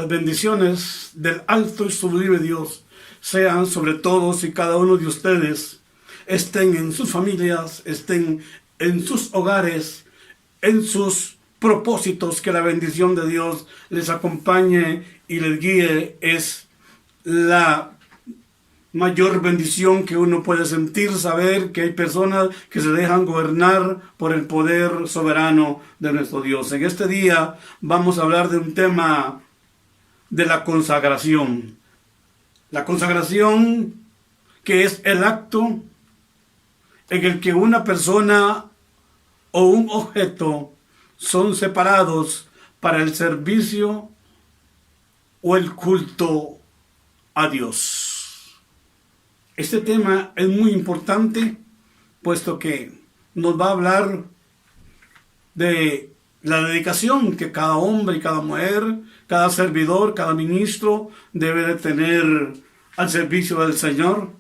las bendiciones del alto y sublime Dios sean sobre todos y cada uno de ustedes, estén en sus familias, estén en sus hogares, en sus propósitos, que la bendición de Dios les acompañe y les guíe. Es la mayor bendición que uno puede sentir, saber que hay personas que se dejan gobernar por el poder soberano de nuestro Dios. En este día vamos a hablar de un tema de la consagración. La consagración, que es el acto en el que una persona o un objeto son separados para el servicio o el culto a Dios. Este tema es muy importante, puesto que nos va a hablar de la dedicación que cada hombre y cada mujer, cada servidor, cada ministro debe de tener al servicio del Señor.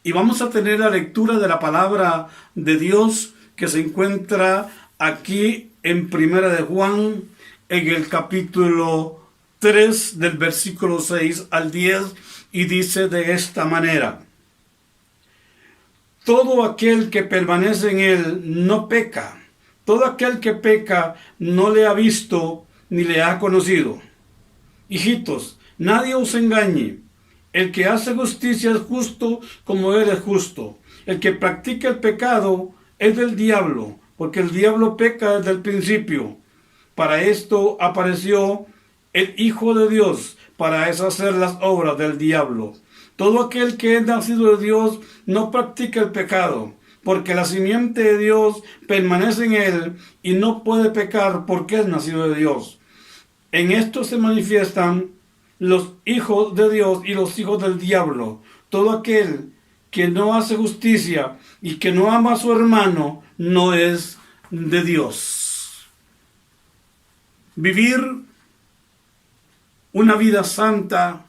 Y vamos a tener la lectura de la palabra de Dios que se encuentra aquí en Primera de Juan, en el capítulo 3, del versículo 6 al 10, y dice de esta manera: todo aquel que permanece en él no peca. Todo aquel que peca no le ha visto ni le ha conocido. Hijitos, nadie os engañe. El que hace justicia es justo como él es justo. El que practica el pecado es del diablo, porque el diablo peca desde el principio. Para esto apareció el Hijo de Dios, para deshacer las obras del diablo. Todo aquel que es nacido de Dios no practica el pecado, porque la simiente de Dios permanece en él y no puede pecar porque es nacido de Dios. En esto se manifiestan los hijos de Dios y los hijos del diablo. Todo aquel que no hace justicia y que no ama a su hermano no es de Dios. Vivir una vida santa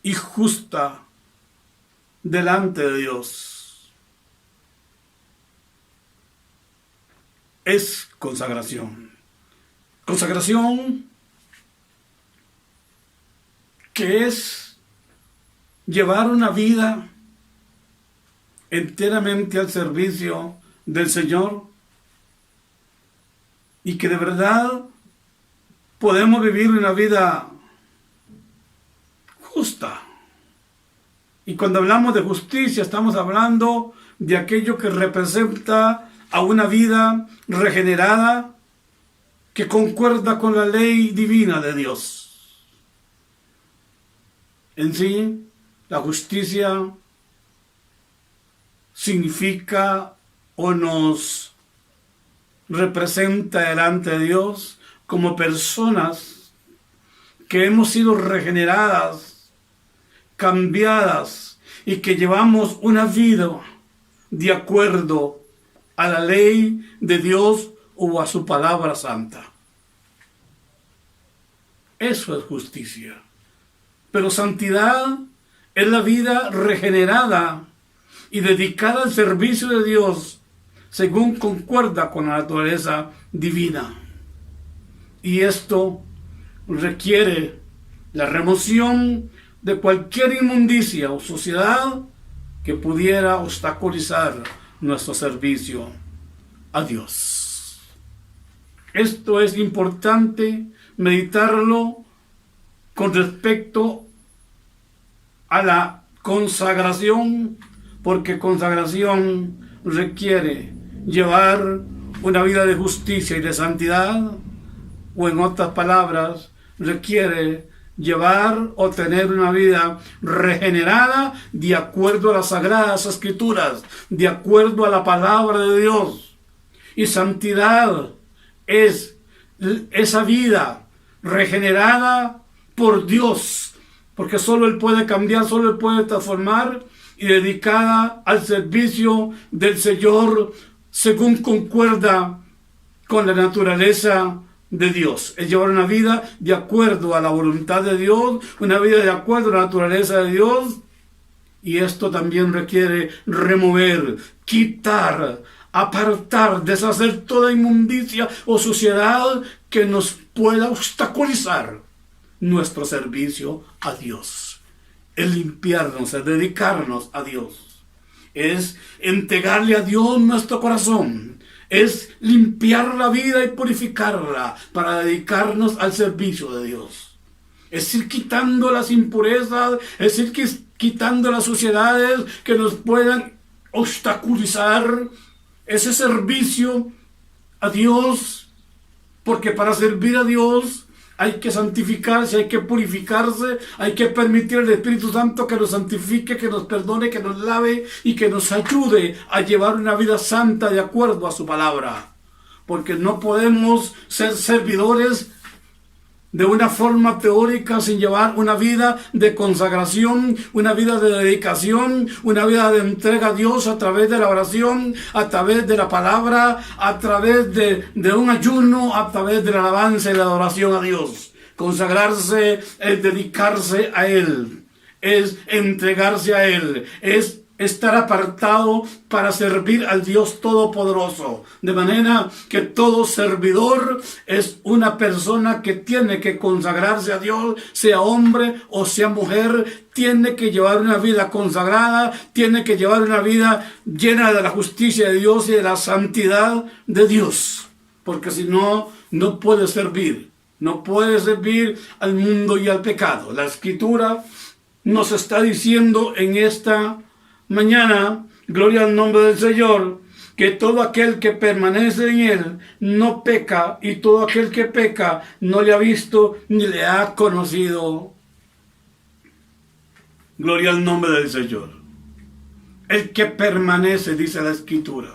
y justa delante de Dios es consagración. Consagración que es llevar una vida enteramente al servicio del Señor, y que de verdad podemos vivir una vida justa. Y cuando hablamos de justicia, estamos hablando de aquello que representa a una vida regenerada que concuerda con la ley divina de Dios. En sí, la justicia significa o nos representa delante de Dios como personas que hemos sido regeneradas, cambiadas, y que llevamos una vida de acuerdo a la ley de Dios o a su palabra santa. Eso es justicia. Pero santidad es la vida regenerada y dedicada al servicio de Dios según concuerda con la naturaleza divina. Y esto requiere la remoción de cualquier inmundicia o suciedad que pudiera obstaculizar nuestro servicio a Dios. Esto es importante meditarlo con respecto a la consagración, porque consagración requiere llevar una vida de justicia y de santidad, o en otras palabras, requiere llevar o tener una vida regenerada de acuerdo a las sagradas escrituras, de acuerdo a la palabra de Dios. Y santidad es esa vida regenerada por Dios, porque solo Él puede cambiar, solo Él puede transformar, y dedicada al servicio del Señor según concuerda con la naturaleza de Dios. Es llevar una vida de acuerdo a la voluntad de Dios, una vida de acuerdo a la naturaleza de Dios, y esto también requiere remover, quitar, apartar, deshacer toda inmundicia o suciedad que nos pueda obstaculizar nuestro servicio a Dios. Es limpiarnos, es dedicarnos a Dios. Es entregarle a Dios nuestro corazón. Es limpiar la vida y purificarla para dedicarnos al servicio de Dios. Es ir quitando las impurezas, es ir quitando las suciedades que nos puedan obstaculizar ese servicio a Dios, porque para servir a Dios hay que santificarse, hay que purificarse, hay que permitir al Espíritu Santo que nos santifique, que nos perdone, que nos lave y que nos ayude a llevar una vida santa de acuerdo a su palabra. Porque no podemos ser servidores de una forma teórica sin llevar una vida de consagración, una vida de dedicación, una vida de entrega a Dios a través de la oración, a través de la palabra, a través de un ayuno, a través de la alabanza y la adoración a Dios. Consagrarse es dedicarse a Él, es entregarse a Él, es estar apartado para servir al Dios Todopoderoso. De manera que todo servidor es una persona que tiene que consagrarse a Dios, sea hombre o sea mujer, tiene que llevar una vida consagrada, tiene que llevar una vida llena de la justicia de Dios y de la santidad de Dios. Porque si no, no puede servir. No puede servir al mundo y al pecado. La Escritura nos está diciendo en esta mañana, gloria al nombre del Señor, que todo aquel que permanece en Él no peca, y todo aquel que peca no le ha visto ni le ha conocido. Gloria al nombre del Señor. El que permanece, dice la Escritura.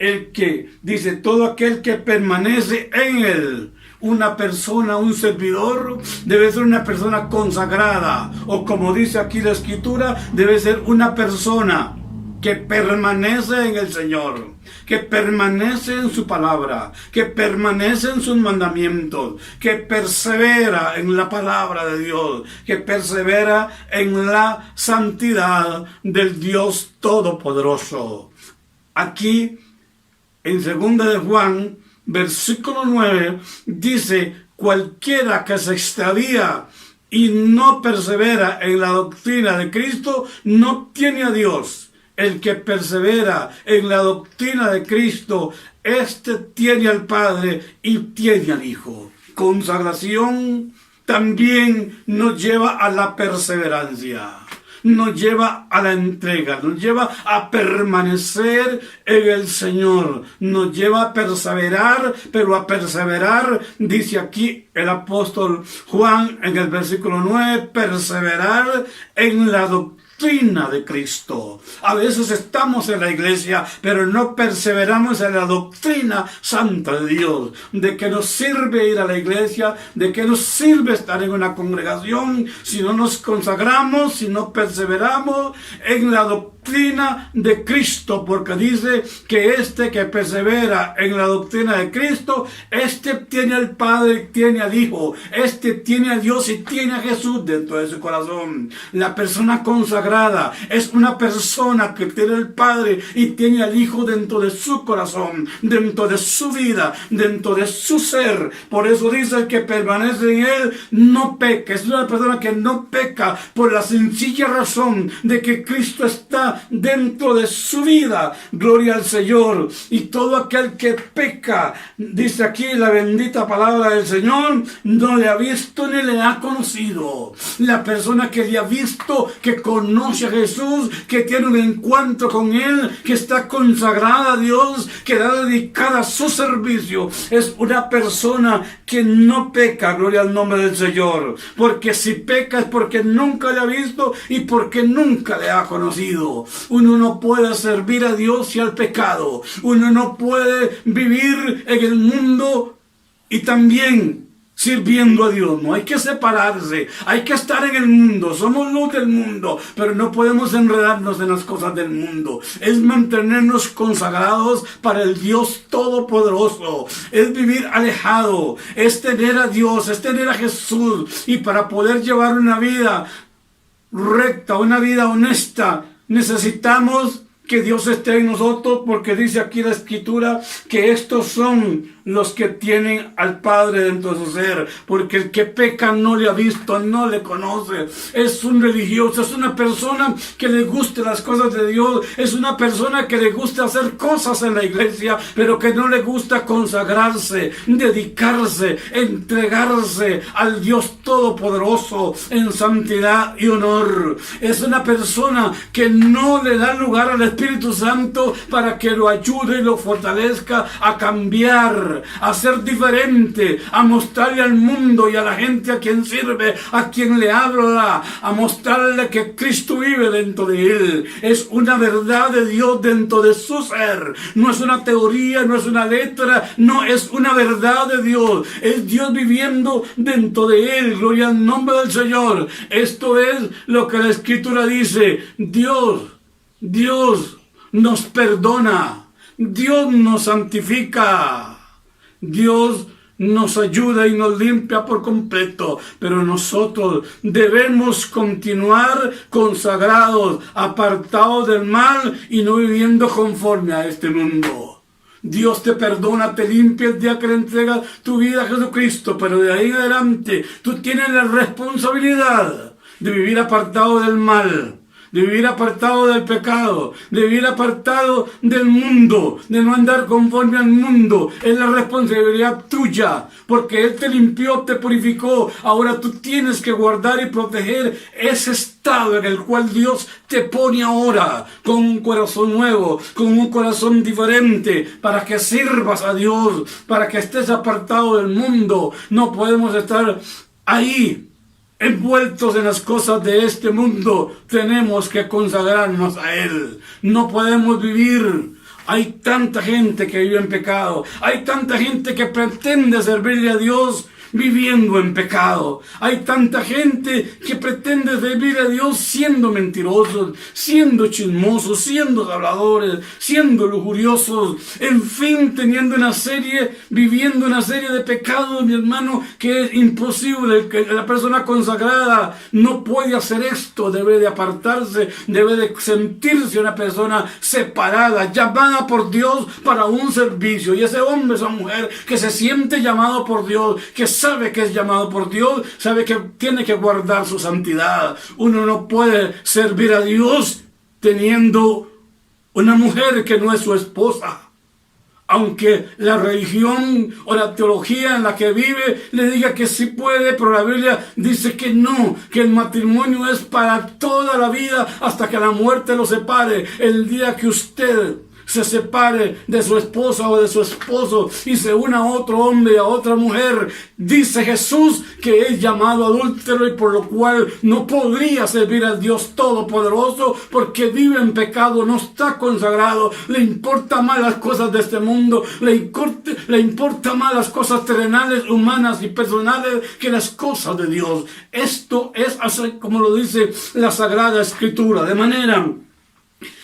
El que dice, todo aquel que permanece en Él. Una persona, un servidor, debe ser una persona consagrada. O como dice aquí la Escritura, debe ser una persona que permanece en el Señor, que permanece en su palabra, que permanece en sus mandamientos, que persevera en la palabra de Dios, que persevera en la santidad del Dios Todopoderoso. Aquí, en 2 de Juan, versículo 9, dice, cualquiera que se extravía y no persevera en la doctrina de Cristo, no tiene a Dios. El que persevera en la doctrina de Cristo, este tiene al Padre y tiene al Hijo. Consagración también nos lleva a la perseverancia. Nos lleva a la entrega, nos lleva a permanecer en el Señor, nos lleva a perseverar, pero a perseverar, dice aquí el apóstol Juan en el versículo 9, perseverar en la doctrina de Cristo. A veces estamos en la iglesia, pero no perseveramos en la doctrina santa de Dios. ¿De qué nos sirve ir a la iglesia? ¿De qué nos sirve estar en una congregación si no nos consagramos, si no perseveramos en la doctrina de Cristo? Porque dice que este que persevera en la doctrina de Cristo, este tiene al Padre, tiene al Hijo, este tiene a Dios y tiene a Jesús dentro de su corazón. La persona consagrada es una persona que tiene al Padre y tiene al Hijo dentro de su corazón, dentro de su vida, dentro de su ser. Por eso dice, el que permanece en Él no peca. Es una persona que no peca por la sencilla razón de que Cristo está dentro de su vida. Gloria al Señor. Y todo aquel que peca, dice aquí la bendita palabra del Señor, no le ha visto ni le ha conocido. La persona que le ha visto, que conoce a Jesús, que tiene un encuentro con Él, que está consagrada a Dios, que está dedicada a su servicio, es una persona que no peca. Gloria al nombre del Señor. Porque si peca es porque nunca le ha visto y porque nunca le ha conocido. Uno no puede servir a Dios y al pecado. Uno no puede vivir en el mundo y también sirviendo a Dios. No hay que separarse, hay que estar en el mundo, somos luz del mundo, pero no podemos enredarnos en las cosas del mundo. Es mantenernos consagrados para el Dios Todopoderoso, es vivir alejado, es tener a Dios, es tener a Jesús. Y para poder llevar una vida recta, una vida honesta, necesitamos que Dios esté en nosotros, porque dice aquí la Escritura que estos son los que tienen al Padre dentro de su ser, porque el que peca no le ha visto, no le conoce. Es un religioso, es una persona que le guste las cosas de Dios, es una persona que le gusta hacer cosas en la iglesia, pero que no le gusta consagrarse, dedicarse, entregarse al Dios Todopoderoso en santidad y honor. Es una persona que no le da lugar al Espíritu Santo para que lo ayude y lo fortalezca a cambiar, a ser diferente, a mostrarle al mundo y a la gente a quien sirve, a quien le habla, a mostrarle que Cristo vive dentro de él. Es una verdad de Dios dentro de su ser. No es una teoría, no es una letra, no, es una verdad de Dios. Es Dios viviendo dentro de él. Gloria al nombre del Señor. Esto es lo que la Escritura dice. Dios nos perdona. Dios nos santifica. Dios nos ayuda y nos limpia por completo, pero nosotros debemos continuar consagrados, apartados del mal y no viviendo conforme a este mundo. Dios te perdona, te limpia el día que le entregas tu vida a Jesucristo, pero de ahí en adelante tú tienes la responsabilidad de vivir apartado del mal, de vivir apartado del pecado, de vivir apartado del mundo, de no andar conforme al mundo. Es la responsabilidad tuya, porque Él te limpió, te purificó. Ahora tú tienes que guardar y proteger ese estado en el cual Dios te pone ahora, con un corazón nuevo, con un corazón diferente, para que sirvas a Dios, para que estés apartado del mundo. No podemos estar ahí envueltos en las cosas de este mundo. Tenemos que consagrarnos a Él. No podemos vivir. Hay tanta gente que vive en pecado. Hay tanta gente que pretende servirle a Dios viviendo en pecado. Hay tanta gente que pretende servir a Dios siendo mentirosos, siendo chismosos, siendo habladores, siendo lujuriosos, en fin, viviendo una serie de pecados, mi hermano, que es imposible. Que la persona consagrada no puede hacer esto. Debe de apartarse, debe de sentirse una persona separada, llamada por Dios para un servicio. Y ese hombre, esa mujer que se siente llamado por Dios, que sabe que es llamado por Dios, sabe que tiene que guardar su santidad. Uno no puede servir a Dios teniendo una mujer que no es su esposa. Aunque la religión o la teología en la que vive le diga que sí puede, pero la Biblia dice que no, que el matrimonio es para toda la vida hasta que la muerte lo separe. El día que usted se separe de su esposa o de su esposo y se una a otro hombre y a otra mujer, dice Jesús que es llamado adúltero, y por lo cual no podría servir al Dios Todopoderoso, porque vive en pecado, no está consagrado, le importa más las cosas de este mundo, le importa más las cosas terrenales, humanas y personales que las cosas de Dios. Esto es así como lo dice la Sagrada Escritura, de manera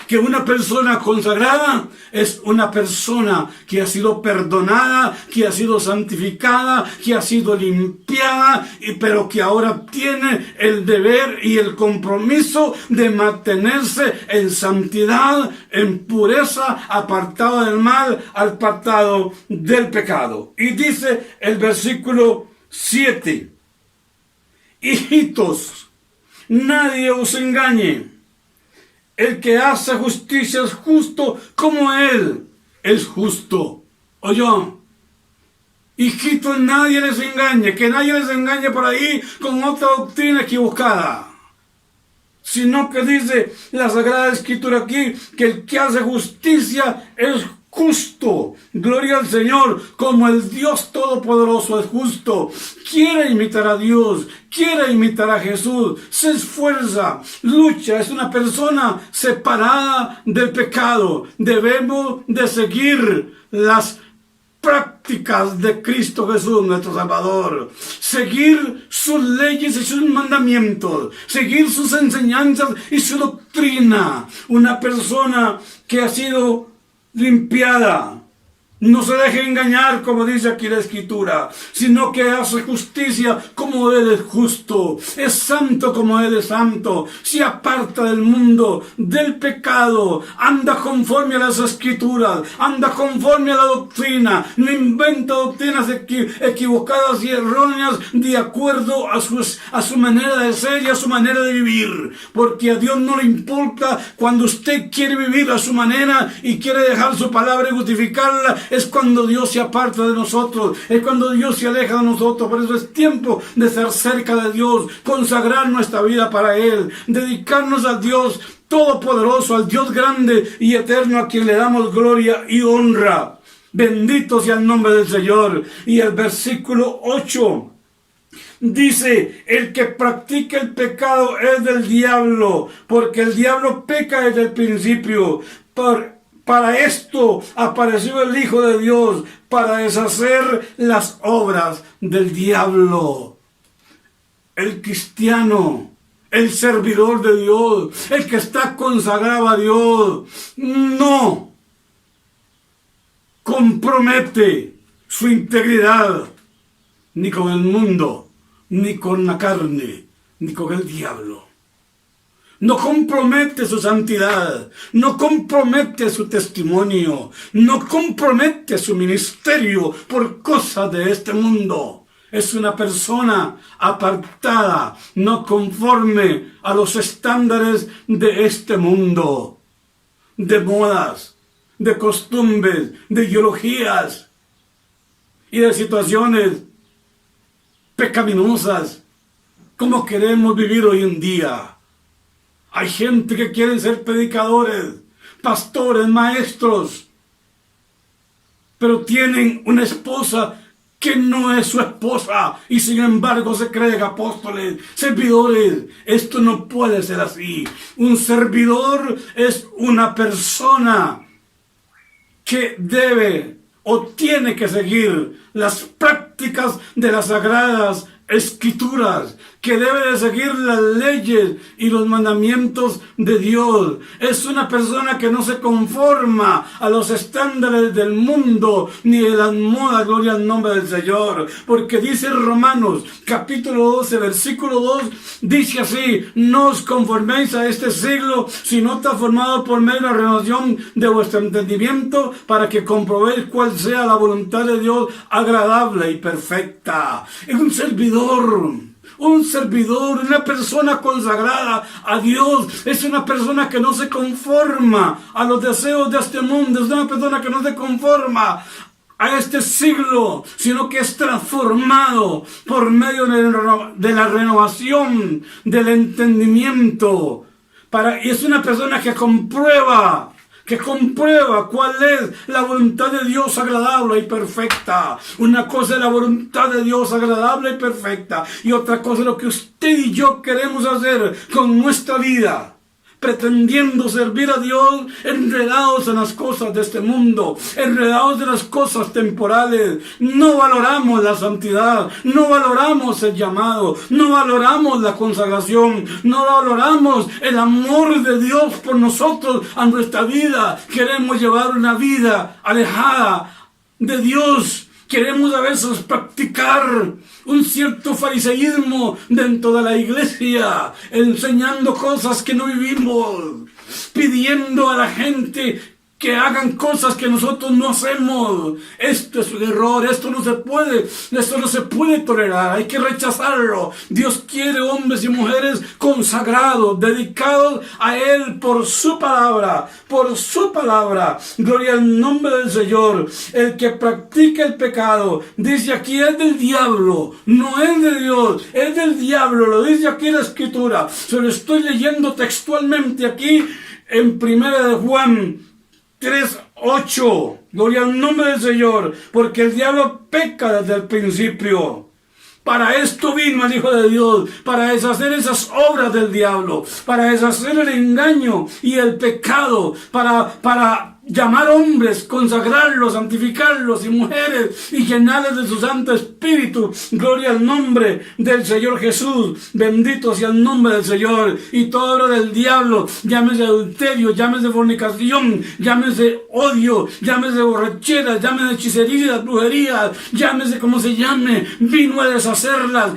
que una persona consagrada es una persona que ha sido perdonada, que ha sido santificada, que ha sido limpiada, pero que ahora tiene el deber y el compromiso de mantenerse en santidad, en pureza, apartado del mal, apartado del pecado. Y dice el versículo 7: hijitos, nadie os engañe. El que hace justicia es justo como Él es justo. Oyó, hijitos, nadie les engañe, que nadie les engañe por ahí con otra doctrina equivocada. Sino que dice la Sagrada Escritura aquí que el que hace justicia es justo. Gloria al Señor, como el Dios Todopoderoso es justo. Quiere imitar a Dios, quiere imitar a Jesús, se esfuerza, lucha, es una persona separada del pecado. Debemos de seguir las prácticas de Cristo Jesús, nuestro Salvador, seguir sus leyes y sus mandamientos, seguir sus enseñanzas y su doctrina. Una persona que ha sido limpiada, No se deje engañar, como dice aquí la Escritura, sino que hace justicia como Él es justo, es santo como Él es santo, se aparta del mundo, del pecado, anda conforme a las Escrituras, anda conforme a la doctrina, no inventa doctrinas equivocadas y erróneas de acuerdo a su manera de ser y a su manera de vivir, porque a Dios no le importa cuando usted quiere vivir a su manera y quiere dejar su palabra y justificarla. Es cuando Dios se aparta de nosotros, es cuando Dios se aleja de nosotros. Por eso es tiempo de estar cerca de Dios, consagrar nuestra vida para Él, dedicarnos al Dios todopoderoso, al Dios grande y eterno, a quien le damos gloria y honra. Bendito sea el nombre del Señor. Y el versículo 8 dice: el que practica el pecado es del diablo, porque el diablo peca desde el principio. Para esto apareció el Hijo de Dios, para deshacer las obras del diablo. El cristiano, el servidor de Dios, el que está consagrado a Dios, no compromete su integridad ni con el mundo, ni con la carne, ni con el diablo. No compromete su santidad, no compromete su testimonio, no compromete su ministerio por cosas de este mundo. Es una persona apartada, no conforme a los estándares de este mundo, de modas, de costumbres, de ideologías y de situaciones pecaminosas como queremos vivir hoy en día. Hay gente que quiere ser predicadores, pastores, maestros, pero tienen una esposa que no es su esposa y sin embargo se creen apóstoles, servidores. Esto no puede ser así. Un servidor es una persona que debe o tiene que seguir las prácticas de las Sagradas Escrituras, que debe de seguir las leyes y los mandamientos de Dios. Es una persona que no se conforma a los estándares del mundo ni de las modas, gloria al nombre del Señor. Porque dice Romanos capítulo 12, versículo 2, dice así: no os conforméis a este siglo, sino transformados por medio de la renovación de vuestro entendimiento, para que comprobéis cuál sea la voluntad de Dios agradable y perfecta. Es un servidor, una persona consagrada a Dios, es una persona que no se conforma a los deseos de este mundo, es una persona que no se conforma a este siglo, sino que es transformado por medio de la renovación del entendimiento. Y es una persona que comprueba cuál es la voluntad de Dios agradable y perfecta. Una cosa es la voluntad de Dios agradable y perfecta, y otra cosa es lo que usted y yo queremos hacer con nuestra vida, pretendiendo servir a Dios, enredados en las cosas de este mundo, enredados en las cosas temporales. No valoramos la santidad, no valoramos el llamado, no valoramos la consagración, no valoramos el amor de Dios por nosotros a nuestra vida. Queremos llevar una vida alejada de Dios. Queremos a veces practicar un cierto fariseísmo dentro de la iglesia, enseñando cosas que no vivimos, pidiendo a la gente que hagan cosas que nosotros no hacemos. Esto es un error, esto no se puede tolerar, hay que rechazarlo. Dios quiere hombres y mujeres consagrados, dedicados a Él por su palabra, Gloria al nombre del Señor. El que practica el pecado, dice aquí, es del diablo, no es de Dios, es del diablo. Lo dice aquí la Escritura. Se lo estoy leyendo textualmente aquí en 1 Juan 3:8. Gloria al nombre del Señor. Porque el diablo peca desde el principio. Para esto vino el Hijo de Dios, para deshacer esas obras del diablo, para deshacer el engaño y el pecado, para llamar hombres, consagrarlos, santificarlos, y mujeres, y llenarles de su Santo Espíritu, espíritu. Gloria al nombre del Señor Jesús. Bendito sea el nombre del Señor. Y toda obra del diablo, llámese adulterio, llámese fornicación, llámese odio, llámese borrachera, llámese hechicería, brujería, llámese como se llame, vino a deshacerlas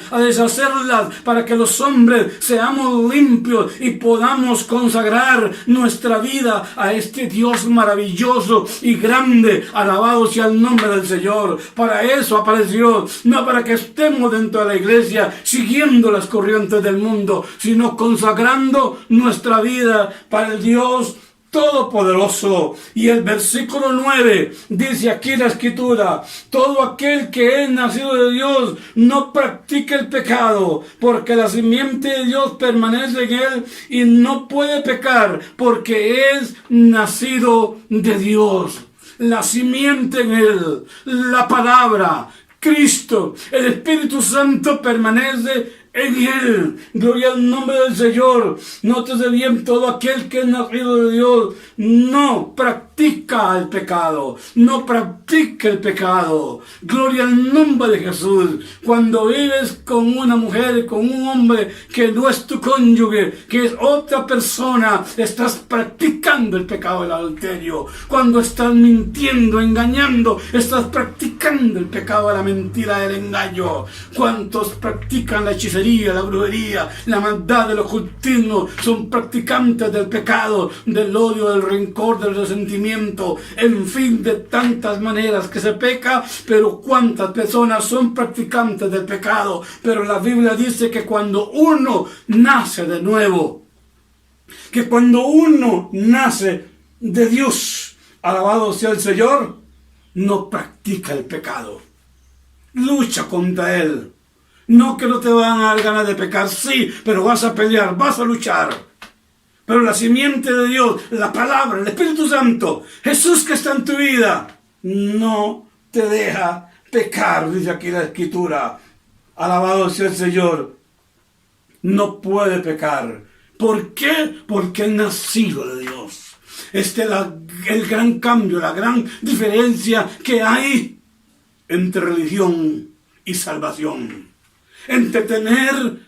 para que los hombres seamos limpios y podamos consagrar nuestra vida a este Dios maravilloso y grande. Alabado sea el nombre del Señor. Para eso apareció, no para que estemos dentro de la iglesia siguiendo las corrientes del mundo, sino consagrando nuestra vida para el Dios Todopoderoso. Y el versículo 9 dice aquí la Escritura: todo aquel que es nacido de Dios no practica el pecado, porque la simiente de Dios permanece en él y no puede pecar, porque es nacido de Dios. La simiente en él, la palabra, Cristo, el Espíritu Santo permanece en él. Gloria al nombre del Señor. Nótese bien, todo aquel que es nacido de Dios no practica el pecado, no practica el pecado. Gloria al nombre de Jesús. Cuando vives con una mujer, con un hombre que no es tu cónyuge, que es otra persona, estás practicando el pecado del adulterio. Cuando estás mintiendo, engañando, estás practicando el pecado de la mentira, del engaño. ¿Cuántos practican la hechicería, la brujería, la maldad, del ocultismo? Son practicantes del pecado, del odio, del rencor, del resentimiento, en fin, de tantas maneras que se peca. Pero cuántas personas son practicantes del pecado. Pero la Biblia dice que cuando uno nace de nuevo, que cuando uno nace de Dios, alabado sea el Señor, no practica el pecado, lucha contra él. No que no te van a dar ganas de pecar, sí, pero vas a pelear, vas a luchar. Pero la simiente de Dios, la palabra, el Espíritu Santo, Jesús que está en tu vida, no te deja pecar, dice aquí la Escritura. Alabado sea el Señor. No puede pecar. ¿Por qué? Porque es nacido de Dios. Este es el gran cambio, la gran diferencia que hay entre religión y salvación. Entre tener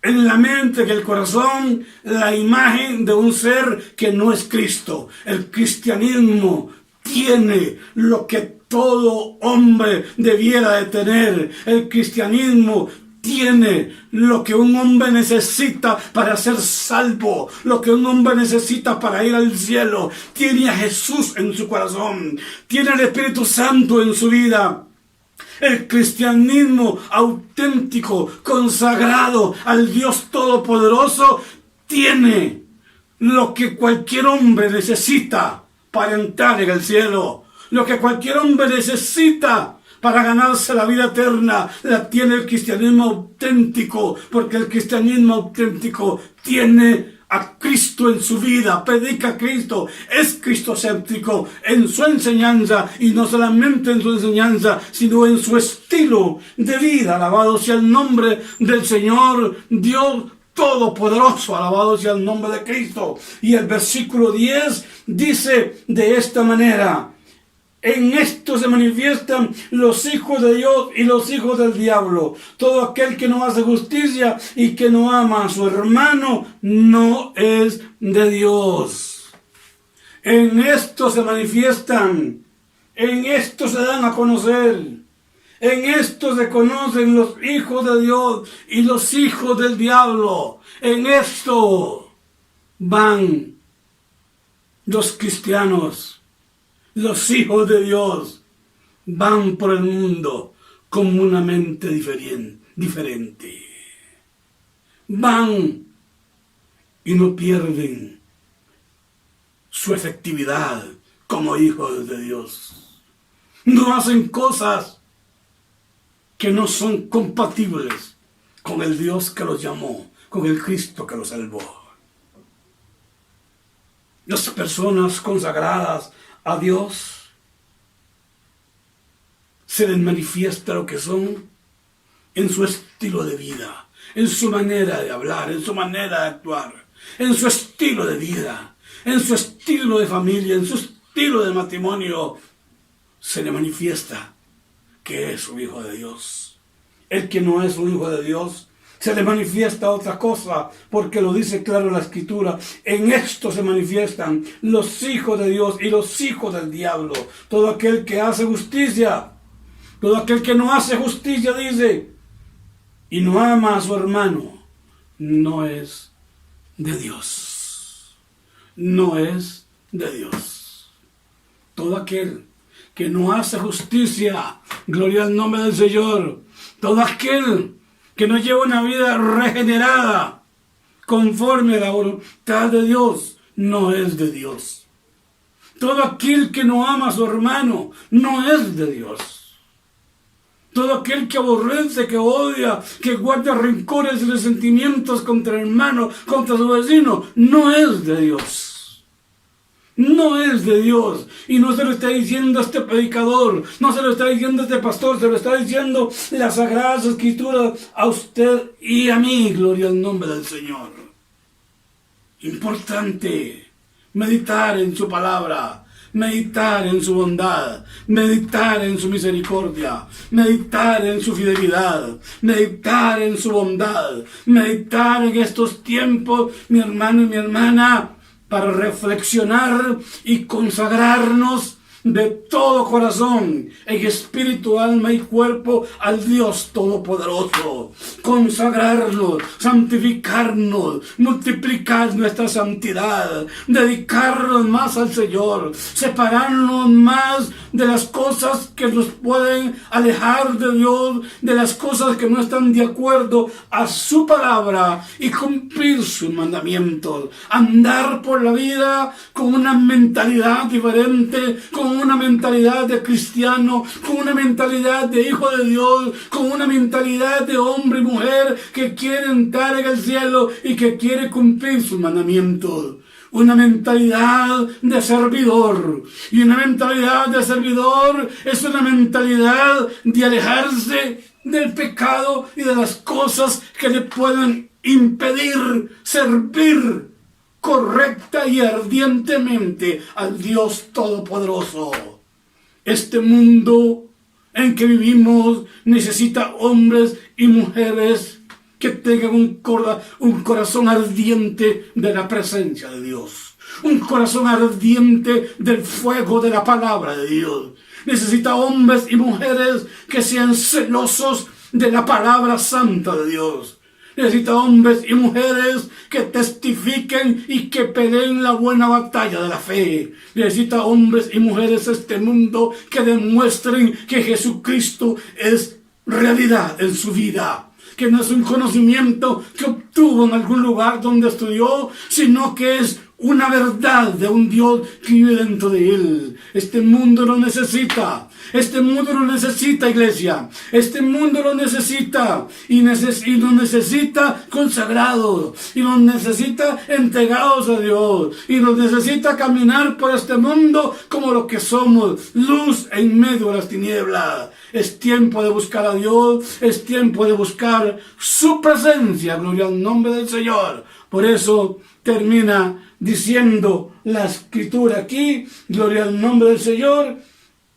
en la mente, en el corazón, la imagen de un ser que no es Cristo. El cristianismo tiene lo que todo hombre debiera de tener. El cristianismo tiene lo que un hombre necesita para ser salvo, lo que un hombre necesita para ir al cielo. Tiene a Jesús en su corazón, tiene al Espíritu Santo en su vida. El cristianismo auténtico, consagrado al Dios Todopoderoso, tiene lo que cualquier hombre necesita para entrar en el cielo. Lo que cualquier hombre necesita para ganarse la vida eterna, la tiene el cristianismo auténtico, porque el cristianismo auténtico tiene a Cristo en su vida, predica a Cristo, es cristocéntrico en su enseñanza, y no solamente en su enseñanza, sino en su estilo de vida. Alabado sea el nombre del Señor Dios Todopoderoso, alabado sea el nombre de Cristo. Y el versículo 10 dice de esta manera: en esto se manifiestan los hijos de Dios y los hijos del diablo. Todo aquel que no hace justicia y que no ama a su hermano no es de Dios. En esto se manifiestan, en esto se dan a conocer, en esto se conocen los hijos de Dios y los hijos del diablo. En esto van los cristianos. Los hijos de Dios van por el mundo con una mente diferente. Van y no pierden su efectividad como hijos de Dios. No hacen cosas que no son compatibles con el Dios que los llamó, con el Cristo que los salvó. Las personas consagradas a Dios se les manifiesta lo que son en su estilo de vida, en su manera de hablar, en su manera de actuar, en su estilo de vida, en su estilo de familia, en su estilo de matrimonio. Se le manifiesta que es un hijo de Dios. El que no es un hijo de Dios, se le manifiesta otra cosa, porque lo dice claro la Escritura. En esto se manifiestan los hijos de Dios y los hijos del diablo. Todo aquel que hace justicia, todo aquel que no hace justicia, dice, y no ama a su hermano, no es de Dios. No es de Dios. Todo aquel que no hace justicia, gloria al nombre del Señor. Todo aquel que no lleva una vida regenerada conforme a la voluntad de Dios, no es de Dios. Todo aquel que no ama a su hermano, no es de Dios. Todo aquel que aborrece, que odia, que guarda rencores y resentimientos contra el hermano, contra su vecino, no es de Dios. No es de Dios. Y no se lo está diciendo este predicador, no se lo está diciendo este pastor, se lo está diciendo las Sagradas Escrituras a usted y a mí, gloria al nombre del Señor. Importante meditar en su palabra, meditar en su bondad, meditar en su misericordia, meditar en su fidelidad, meditar en su bondad, meditar en estos tiempos, mi hermano y mi hermana, para reflexionar y consagrarnos de todo corazón, en espíritu, alma y cuerpo, al Dios Todopoderoso. Consagrarnos, santificarnos, multiplicar nuestra santidad, dedicarnos más al Señor, separarnos más de las cosas que nos pueden alejar de Dios, de las cosas que no están de acuerdo a su palabra, y cumplir sus mandamientos. Andar por la vida con una mentalidad diferente, con una mentalidad de cristiano, con una mentalidad de hijo de Dios, con una mentalidad de hombre y mujer que quiere entrar en el cielo y que quiere cumplir sus mandamientos. Una mentalidad de servidor. Y una mentalidad de servidor es una mentalidad de alejarse del pecado y de las cosas que le pueden impedir servir correcta y ardientemente al Dios Todopoderoso. Este mundo en que vivimos necesita hombres y mujeres que tengan un corazón ardiente de la presencia de Dios, un corazón ardiente del fuego de la palabra de Dios. Necesita hombres y mujeres que sean celosos de la palabra santa de Dios. Necesita hombres y mujeres que testifiquen y que peleen la buena batalla de la fe. Necesita hombres y mujeres este mundo que demuestren que Jesucristo es realidad en su vida. Que no es un conocimiento que obtuvo en algún lugar donde estudió, sino que es una verdad de un Dios que vive dentro de él. Este mundo lo necesita. Este mundo lo necesita, iglesia. Este mundo lo necesita. Y nos necesita consagrados. Y nos necesita entregados a Dios. Y nos necesita caminar por este mundo como lo que somos. Luz en medio de las tinieblas. Es tiempo de buscar a Dios. Es tiempo de buscar su presencia. Gloria al nombre del Señor. Por eso termina diciendo la Escritura aquí, gloria al nombre del Señor,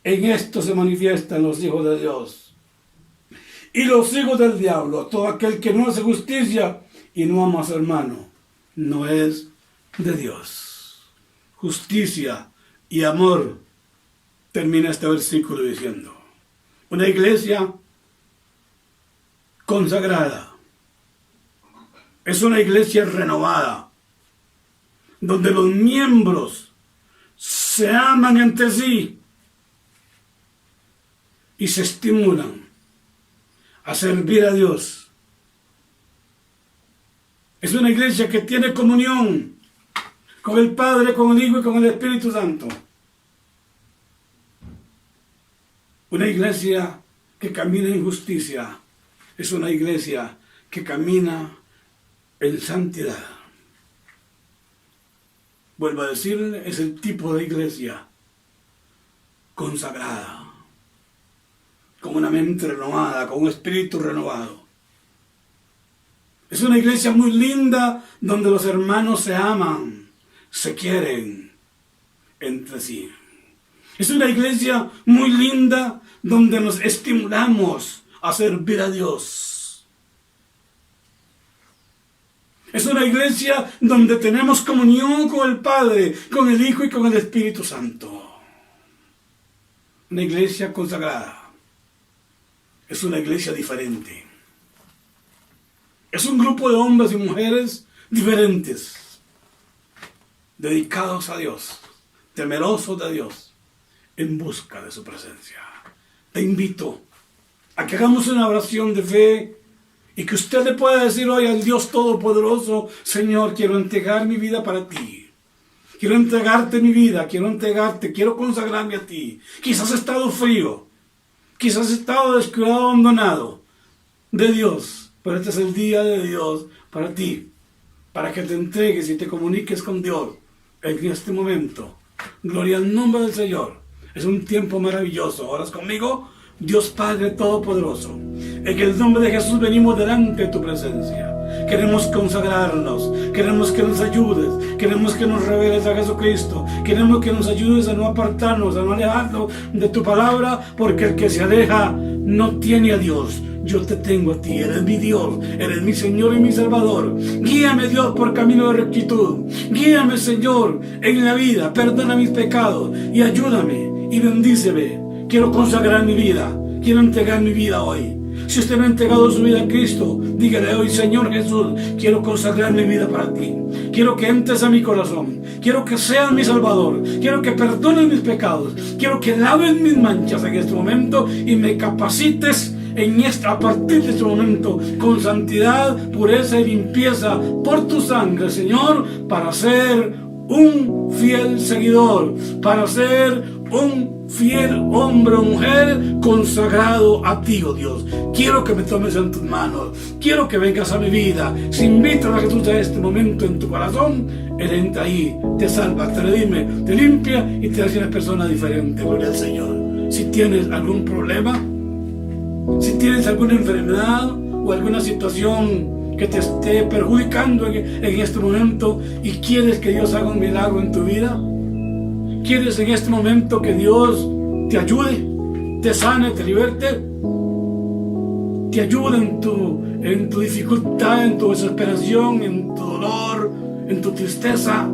en esto se manifiestan los hijos de Dios y los hijos del diablo. Todo aquel que no hace justicia y no ama a su hermano, no es de Dios. Justicia y amor, termina este versículo diciendo. Una iglesia consagrada es una iglesia renovada, donde los miembros se aman entre sí y se estimulan a servir a Dios. Es una iglesia que tiene comunión con el Padre, con el Hijo y con el Espíritu Santo. Una iglesia que camina en justicia es una iglesia que camina en santidad. Vuelvo a decirle, es el tipo de iglesia consagrada, con una mente renovada, con un espíritu renovado. Es una iglesia muy linda donde los hermanos se aman, se quieren entre sí. Es una iglesia muy linda donde nos estimulamos a servir a Dios. Es una iglesia donde tenemos comunión con el Padre, con el Hijo y con el Espíritu Santo. Una iglesia consagrada. Es una iglesia diferente. Es un grupo de hombres y mujeres diferentes, dedicados a Dios, temerosos de Dios, en busca de su presencia. Te invito a que hagamos una oración de fe y que usted le pueda decir hoy al Dios Todopoderoso: Señor, quiero entregar mi vida para ti. Quiero entregarte mi vida, quiero consagrarme a ti. Quizás he estado frío, quizás he estado descuidado, abandonado de Dios, pero este es el día de Dios para ti, para que te entregues y te comuniques con Dios en este momento. Gloria al nombre del Señor. Es un tiempo maravilloso. ¿Oras conmigo? Dios Padre Todopoderoso, en el nombre de Jesús venimos delante de tu presencia. Queremos consagrarnos, queremos que nos ayudes, queremos que nos reveles a Jesucristo, queremos que nos ayudes a no apartarnos, a no alejarnos de tu palabra, porque el que se aleja no tiene a Dios. Yo te tengo a ti, eres mi Dios, eres mi Señor y mi Salvador. Guíame, Dios, por camino de rectitud. Guíame, Señor, en la vida, perdona mis pecados y ayúdame y bendíceme. Quiero consagrar mi vida, quiero entregar mi vida hoy. Si usted no ha entregado su vida a Cristo, dígale hoy: Señor Jesús, quiero consagrar mi vida para ti. Quiero que entres a mi corazón. Quiero que seas mi Salvador. Quiero que perdones mis pecados. Quiero que laves mis manchas en este momento y me capacites a partir de este momento con santidad, pureza y limpieza por tu sangre, Señor, para ser un fiel seguidor, para ser un fiel hombre o mujer consagrado a ti, oh Dios. Quiero que me tomes en tus manos, quiero que vengas a mi vida. Si invitas a Jesús a este momento en tu corazón, Él entra ahí, te salva, te redime, te limpia y te hace una persona diferente. Gloria al Señor. Si tienes algún problema, si tienes alguna enfermedad o alguna situación que te esté perjudicando en este momento y quieres que Dios haga un milagro en tu vida, quieres en este momento que Dios te ayude, te sane, te liberte, te ayude en tu dificultad, en tu desesperación, en tu dolor, en tu tristeza,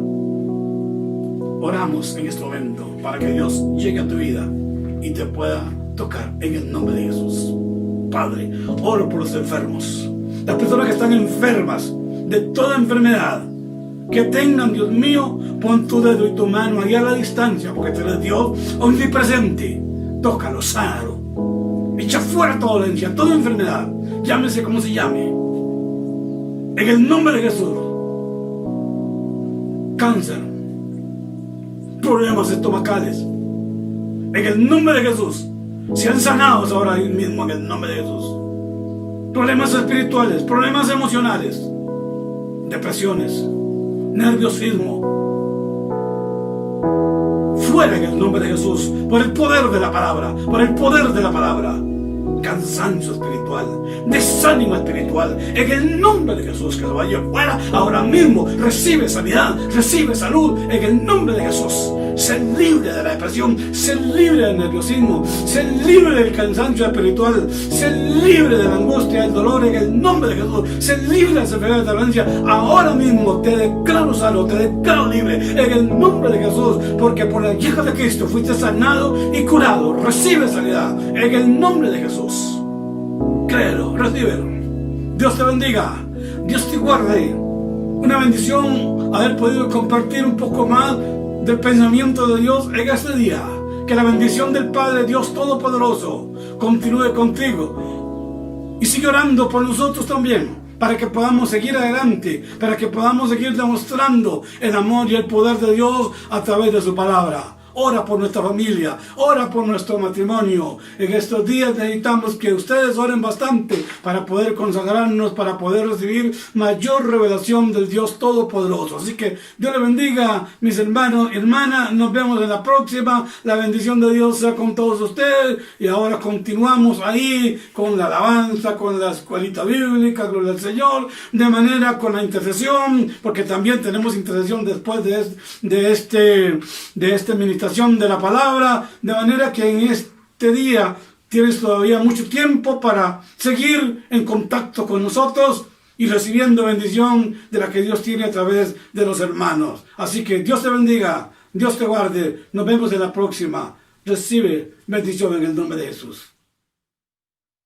oramos en este momento para que Dios llegue a tu vida y te pueda tocar en el nombre de Jesús. Padre, oro por los enfermos, las personas que están enfermas de toda enfermedad, que tengan, Dios mío, pon tu dedo y tu mano ahí a la distancia, porque tú eres Dios omnipresente. Tócalo, sánalo, echa fuera toda dolencia, toda enfermedad, llámese como se llame, en el nombre de Jesús. Cáncer, problemas estomacales, en el nombre de Jesús, sean sanados ahora mismo en el nombre de Jesús. Problemas espirituales, problemas emocionales, depresiones, nerviosismo, fuera en el nombre de Jesús, por el poder de la palabra, por el poder de la palabra. Cansancio espiritual, desánimo espiritual, en el nombre de Jesús, que se vaya fuera ahora mismo. Recibe sanidad, recibe salud en el nombre de Jesús. Sé libre de la depresión, sé libre del nerviosismo, sé libre del cansancio espiritual, sé libre de la angustia, del dolor en el nombre de Jesús. Sé libre de las enfermedades de la violencia. Ahora mismo te declaro sano, te declaro libre en el nombre de Jesús, porque por la llaga de Cristo fuiste sanado y curado. Recibe sanidad en el nombre de Jesús. Créelo, recíbelo. Dios te bendiga, Dios te guarde. Una bendición haber podido compartir un poco más del pensamiento de Dios en este día. Que la bendición del Padre Dios Todopoderoso continúe contigo y sigue orando por nosotros también, para que podamos seguir adelante, para que podamos seguir demostrando el amor y el poder de Dios a través de su palabra. Ora por nuestra familia, ora por nuestro matrimonio. En estos días necesitamos que ustedes oren bastante para poder consagrarnos, para poder recibir mayor revelación del Dios Todopoderoso. Así que Dios le bendiga, mis hermanos y hermanas. Nos vemos en la próxima. La bendición de Dios sea con todos ustedes. Y ahora continuamos ahí con la alabanza, con la escuelita bíblica, gloria al Señor, de manera con la intercesión, porque también tenemos intercesión después de este ministerio de la palabra, de manera que en este día tienes todavía mucho tiempo para seguir en contacto con nosotros y recibiendo bendición de la que Dios tiene a través de los hermanos. Así que Dios te bendiga, Dios te guarde. Nos vemos en la próxima. Recibe bendición en el nombre de Jesús.